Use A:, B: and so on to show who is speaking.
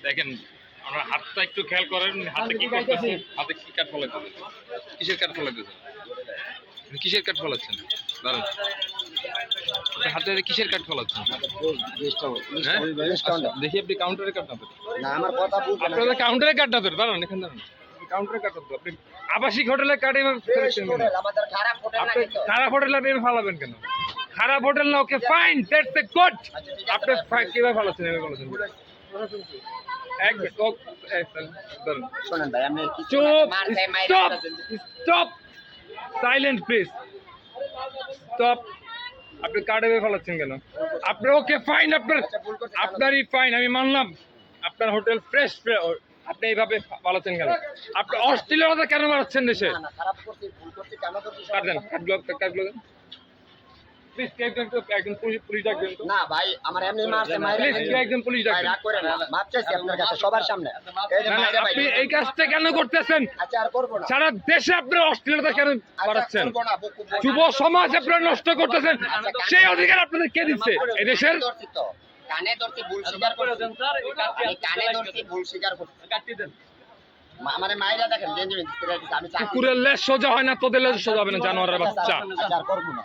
A: দেখেন আমরা হাতটা একটু খেয়াল করেন, হাতে কি করতেছে, হাতে কি কাঠ ফলাইতেছে, কিসের কাঠ ফলাইতেছে, কিসের কাঠ ফলাচ্ছেন? দাঁড়ান, হাতে কিসের কাঠ ফলাচ্ছেন? হ্যাঁ? দেখি আপনি কাউন্টারের কাঠ না আপনাদের কাউন্টারের কাঠ না ধরে, দাঁড়ান এখানে দাঁড়ান, কাউন্টারের কাঠ ধরতো আপনি আবাসিক হোটেলের কাঠ এভাবে খারাপ হোটেলে আপনি ফালাবেন কেন? খারাপ হোটেল না, okay fine, that's the good. আপনি কিভাবে ফালাচ্ছেন এভাবে বলেছেন? Stop, silent please, stop. আপনি কার্ডে ফেলাচ্ছেন কেন? আপনি ওকে ফাইন, আপনারই ফাইন, আমি মানলাম। আপনার হোটেল ফ্রেশ, আপনি এইভাবে পালাচ্ছেন কেন? আপনি অশ্লীলতা কেন বাড়াচ্ছেন দেশে? একজন পুলিশ ডাকবেন তো।
B: না ভাই, আমার এমনি মারছে,
A: একজন পুলিশ ডাকবেন।
B: রাগ করেন না, মাপ চাইছি আপনার কাছে সবার সামনে।
A: আপনি এই কাজটা কেন করতেছেন?
B: আচ্ছা আর করব না।
A: সারা দেশে আপনারা অশ্লীলতা কেন বাড়াচ্ছেন? যুব সমাজ আপনারা নষ্ট করতেছেন, সেই অধিকার আপনাদের কে দিচ্ছে? এই দেশের
B: কানে ধরতে ভুল স্বীকার করেছেন স্যার, আমি কানে ধরতে ভুল স্বীকার করছি, কাটি দেন। আমারে মাইরা দেখেন, আমি
A: কুকুরের লেজ সোজা হয় না, তোদের লেজ সোজা হবে না, জানোয়ারের বাচ্চা।
B: আচ্ছা আর করব না।